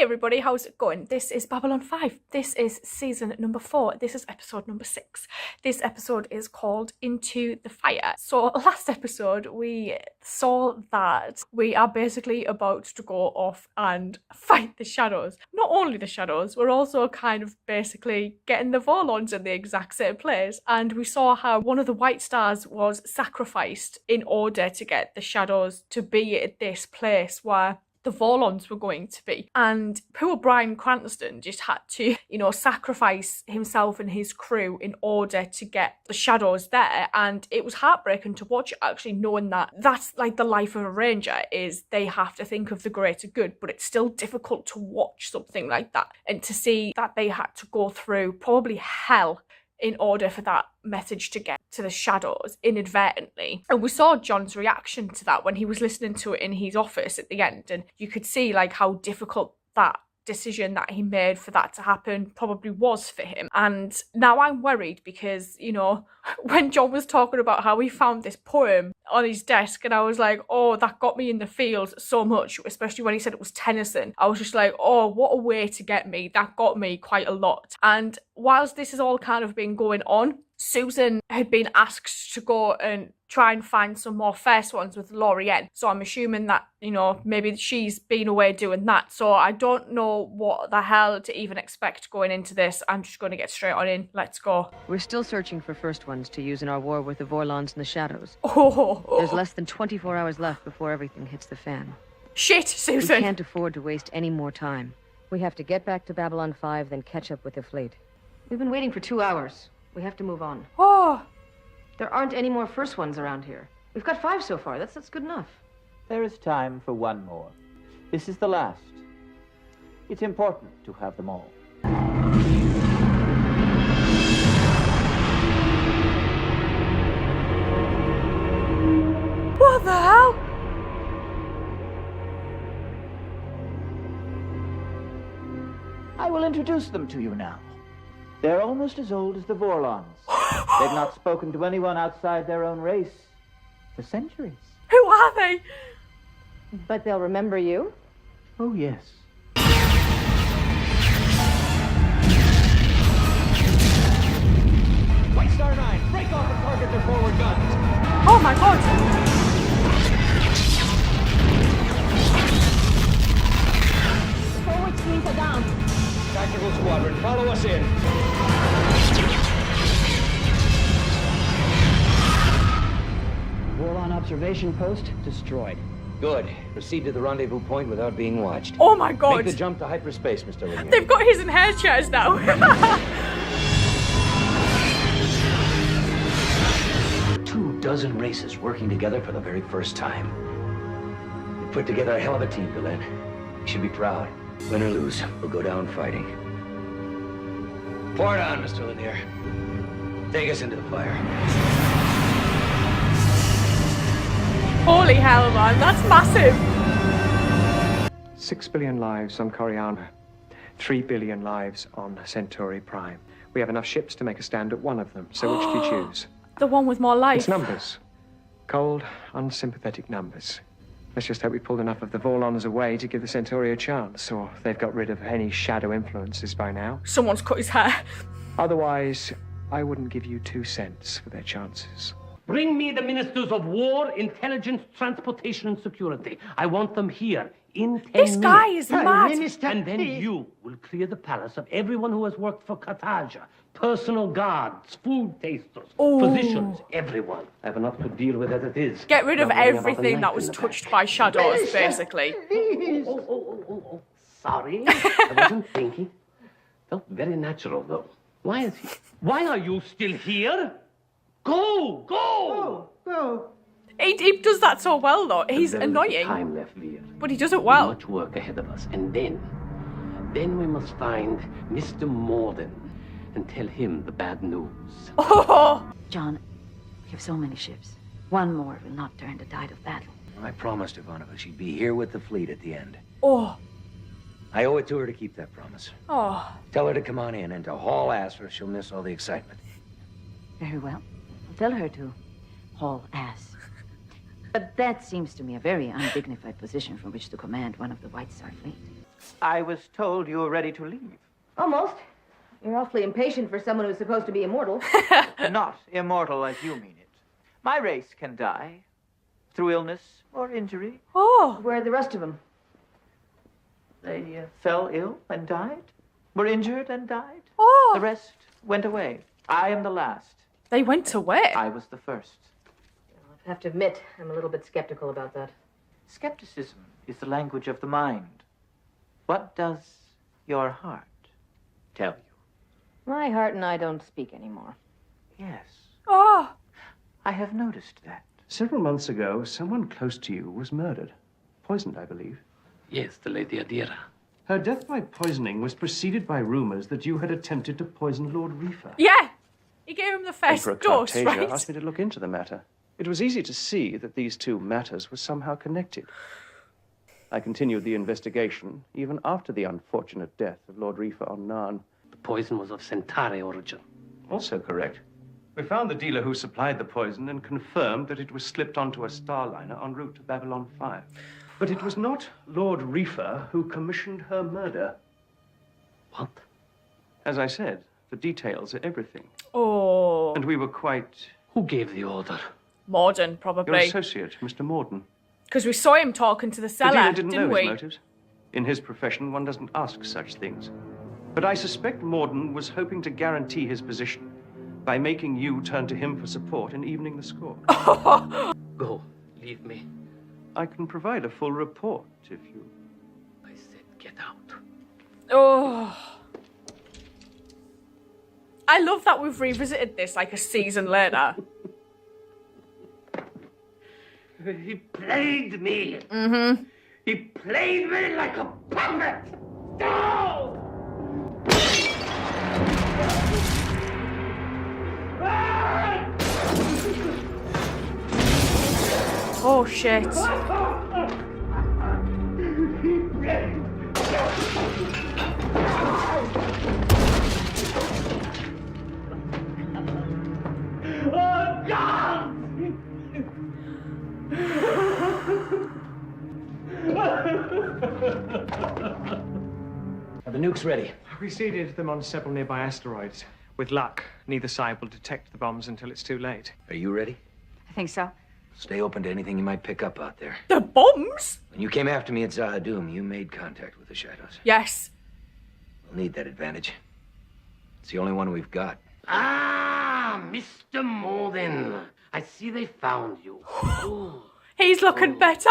Hey everybody, how's it going? This is Babylon 5. This is season number 4. This is episode number 6. This episode is called Into the Fire. So last episode we saw that we are basically about to go off and fight the shadows. Not only the shadows, we're also kind of basically getting the Vorlons in the exact same place. And we saw how one of the White Stars was sacrificed in order to get the shadows to be at this place where the Vorlons were going to be. And poor Bryan Cranston just had to, sacrifice himself and his crew in order to get the shadows there. And it was heartbreaking to watch, actually, knowing that that's like the life of a ranger, is they have to think of the greater good, but it's still difficult to watch something like that and to see that they had to go through probably hell in order for that message to get to the shadows inadvertently. And we saw John's reaction to that when he was listening to it in his office at the end, and you could see like how difficult that decision that he made for that to happen probably was for him. And now I'm worried because, when John was talking about how he found this poem on his desk, and I was like, oh, that got me in the feels so much, especially when he said it was Tennyson. I was just like, oh, what a way to get me. That got me quite a lot. And whilst this has all kind of been going on, Susan had been asked to go and try and find some more first ones with Lorien. So I'm assuming that, maybe she's been away doing that. So I don't know what the hell to even expect going into this. I'm just going to get straight on in. Let's go. We're still searching for first ones to use in our war with the Vorlons in the shadows. Oh. There's less than 24 hours left before everything hits the fan. Shit, Susan. We can't afford to waste any more time. We have to get back to Babylon 5, then catch up with the fleet. We've been waiting for 2 hours. We have to move on. Oh. There aren't any more first ones around here. We've got 5 so far. That's good enough. There is time for one more. This is the last. It's important to have them all. What the hell? I will introduce them to you now. They're almost as old as the Vorlons. They've not spoken to anyone outside their own race for centuries. Who are they? But they'll remember you? Oh, yes. White Star 9, break off and target their forward guns. Oh my god. Forward screens are down. Tactical squadron, follow us in. Vorlon observation post destroyed. Good. Proceed to the rendezvous point without being watched. Oh my god. Make the jump to hyperspace, Mr. Linier. They've got his in hair chairs now. 24 races working together for the very first time. We put together a hell of a team, Glenn. You should be proud. Win or lose, we'll go down fighting. Pour it on, Mr. Linier. Take us into the fire. Holy hell, man, that's massive. 6 billion lives on Coriana. 3 billion lives on Centauri Prime. We have enough ships to make a stand at one of them, so which do you choose? The one with more life. It's numbers. Cold, unsympathetic numbers. Let's just hope we pulled enough of the Vorlons away to give the Centauri a chance, or they've got rid of any shadow influences by now. Someone's cut his hair. Otherwise, I wouldn't give you 2 cents for their chances. Bring me the ministers of war, intelligence, transportation, and security. I want them here in 10 This guy minutes. is mad. And then you will clear the palace of everyone who has worked for Cartagia. Personal guards, food tasters, physicians, everyone. I have enough to deal with as it is. Get rid of Not worrying about everything the that knife was in the touched back. by shadows, basically. Oh. Sorry, I wasn't thinking. Felt very natural, though. Why are you still here? Go! He does that so well, though. He's There is annoying, time left, Veer. but he does it well. Much work ahead of us, and then we must find Mr. Morden and tell him the bad news. Oh, John, we have so many ships. One more will not turn the tide of battle. I promised Ivanova she'd be here with the fleet at the end. oh, I owe it to her to keep that promise. oh. Tell her to come on in and to haul ass or she'll miss all the excitement. Very well. I'll tell her to haul ass. But that seems to me a very undignified position from which to command one of the White Star fleet. I was told you were ready to leave. Almost. You're awfully impatient for someone who's supposed to be immortal. Not immortal as you mean it. My race can die. Through illness or injury. Oh. Where are the rest of them? They fell ill and died. Were injured and died. Oh. The rest went away. I am the last. They went away. I was the first. I have to admit, I'm a little bit skeptical about that. Skepticism is the language of the mind. What does your heart tell you? My heart and I don't speak anymore. Yes, Oh. I have noticed that. Several months ago, someone close to you was murdered. Poisoned, I believe. Yes, the Lady Adira. Her death by poisoning was preceded by rumors that you had attempted to poison Lord Reefer. Yeah. He gave him the first Emperor dose, Cartagia right? asked me to look into the matter. It was easy to see that these two matters were somehow connected. I continued the investigation, even after the unfortunate death of Lord Reefer on Narn. The poison was of Centauri origin. Also correct. We found the dealer who supplied the poison and confirmed that it was slipped onto a starliner en route to Babylon 5. But it was not Lord Reefer who commissioned her murder. What? As I said, the details are everything. Oh. And we were quite... Who gave the order? Morden, Your probably. associate, Mr. Morden. Because we saw him talking to the The seller, dealer didn't didn't know we? his motives. In his profession, one doesn't ask such things. But I suspect Morden was hoping to guarantee his position by making you turn to him for support and evening the score. Go. Leave me. I can provide a full report if you... I said get out. Oh. I love that we've revisited this like a season later. He played me. Mm-hmm. He played me like a puppet. No! Oh, shit. Oh, God! Are the nukes ready? We seeded them on several nearby asteroids. With luck, neither side will detect the bombs until it's too late. Are you ready? I think so. Stay open to anything you might pick up out there. The bombs? When you came after me at Zahadum, you made contact with the shadows. Yes. We'll need that advantage. It's the only one we've got. Ah, Mr. Morden. I see they found you. Oh, He's looking better.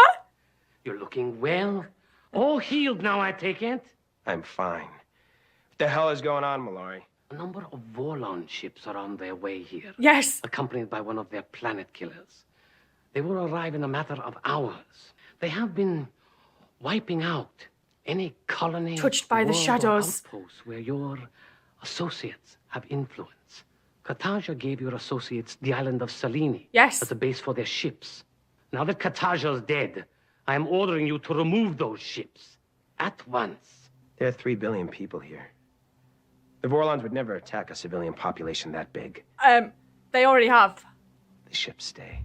you're looking well. All healed now, I take it. I'm fine. What the hell is going on, Mallory? A number of Vorlon ships are on their way here, Yes. accompanied by one of their planet killers. They will arrive in a matter of hours. They have been wiping out any colony Touched by the world or shadows. outpost where your associates have influence. Cartagia gave your associates the island of Salini Yes. as a base for their ships. Now that Cartagia's dead, I am ordering you to remove those ships at once. There are 3 billion people here. The Vorlons would never attack a civilian population that big. They already have. The ships stay.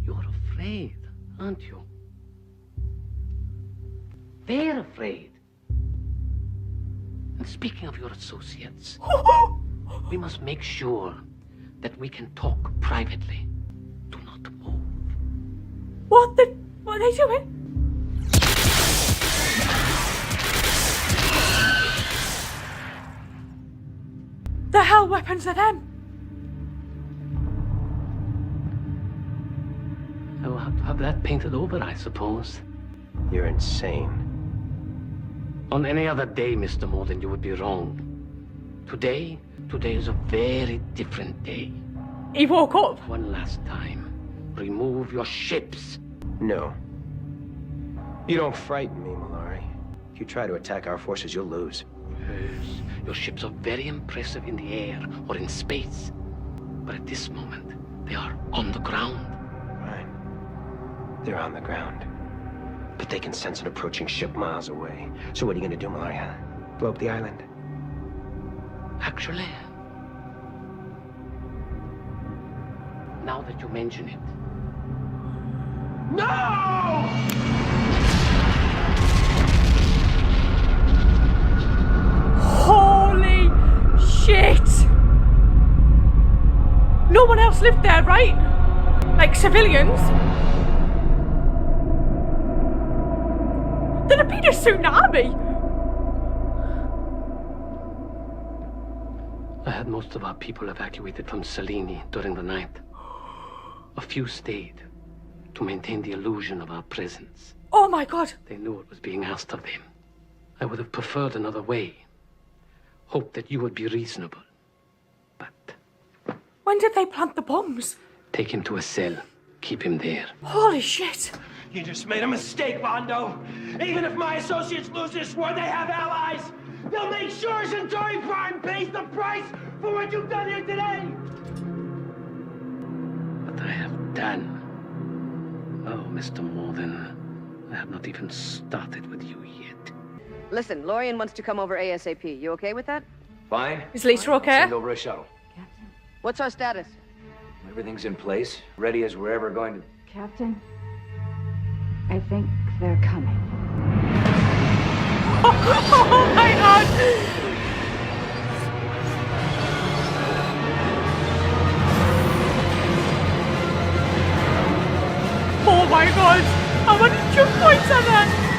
You're afraid, aren't you? They're afraid. And speaking of your associates, we must make sure that we can talk privately. Do not move. What are they doing? The hell weapons are them? I will have to have that painted over, I suppose. You're insane. On any other day, Mr. Morden, you would be wrong. Today is a very different day. He woke up. One last time, remove your ships. No. You don't frighten me, Mallory. If you try to attack our forces, you'll lose. Yes, your ships are very impressive in the air or in space. But at this moment, they are on the ground. Right. They're on the ground. But they can sense an approaching ship miles away. So what are you gonna do, Mallory, huh? Blow up the island? Actually, now that you mention it. No! no one else lived there, right? Like civilians. There'd have been a tsunami. I had most of our people evacuated from Salini during the night. A few stayed to maintain the illusion of our presence. Oh my God. They knew what was being asked of them. I would have preferred another way. Hoped that you would be reasonable. But When did they plant the bombs? take him to a cell. Keep him there. Holy shit. You just made a mistake, Londo. Even if my associates lose this war, they have allies. They'll make sure Centauri Prime pays the price for what you've done here today. What I have done. Oh, Mr. Morgan, I have not even started with you yet. Listen, Lorian wants to come over ASAP. You okay with that? Fine. Is Lisa okay? Send over a shuttle. What's our status? Everything's in place, ready as we're ever going to. Captain, I think they're coming. Oh my God. Oh my God. How many jump points are there?